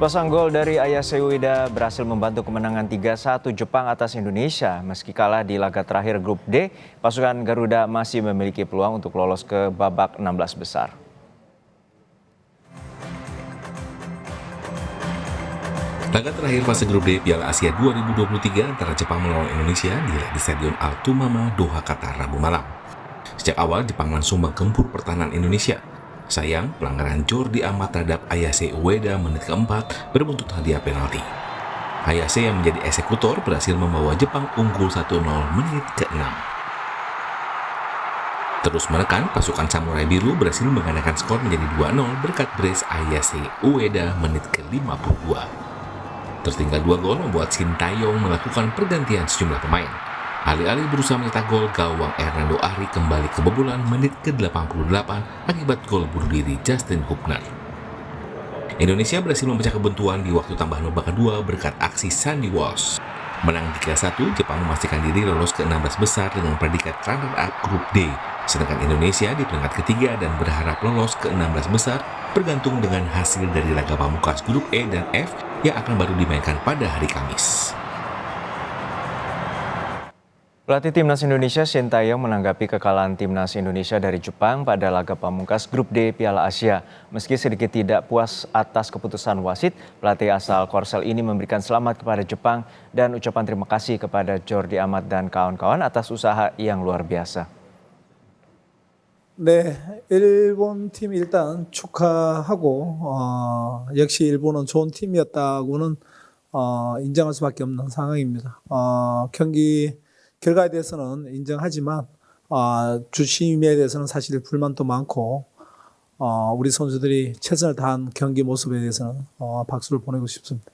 Sepasang gol dari Ayase Ueda berhasil membantu kemenangan 3-1 Jepang atas Indonesia. Meski kalah di laga terakhir grup D, pasukan Garuda masih memiliki peluang untuk lolos ke babak 16 besar. Laga terakhir fase grup D Piala Asia 2023 antara Jepang melawan Indonesia digelar di Stadion Al-Tumama, Doha, Qatar, Rabu malam. Sejak awal, Jepang langsung menggempur pertahanan Indonesia. Sayang, pelanggaran Jordi Amat terhadap Ayase Ueda menit keempat berbuntut hadiah penalti. Ayase yang menjadi eksekutor berhasil membawa Jepang unggul 1-0 menit ke-6. Terus menekan, pasukan Samurai Biru berhasil menggandakan skor menjadi 2-0 berkat brace Ayase Ueda menit ke-52. Tertinggal 2 gol membuat Sintayong melakukan pergantian sejumlah pemain. Alih-alih berusaha mencetak gol, gawang Hernando Ari kembali kebobolan menit ke-88 akibat gol bunuh diri Justin Hubner. Indonesia berhasil memecah kebuntuan di waktu tambahan babak kedua berkat aksi Sandy Walsh. Menang 3-1, Jepang memastikan diri lolos ke 16 besar dengan predikat runner-up grup D. Sedangkan Indonesia di peringkat ketiga dan berharap lolos ke 16 besar bergantung dengan hasil dari laga pamungkas grup E dan F yang akan baru dimainkan pada hari Kamis. Pelatih Timnas Indonesia Sintayong menanggapi kekalahan Timnas Indonesia dari Jepang pada laga pamungkas grup D Piala Asia. Meski sedikit tidak puas atas keputusan wasit, pelatih asal Korsel ini memberikan selamat kepada Jepang dan ucapan terima kasih kepada Jordi Amat dan kawan-kawan atas usaha yang luar biasa. 네, 일본 팀 일단 축하하고 역시 일본은 좋은 팀이었다고는 인정할 수밖에 없는 상황입니다. 경기 결과에 대해서는 인정하지만 주심에 대해서는 사실 불만도 많고 우리 선수들이 최선을 다한 경기 모습에 대해서는 박수를 보내고 싶습니다.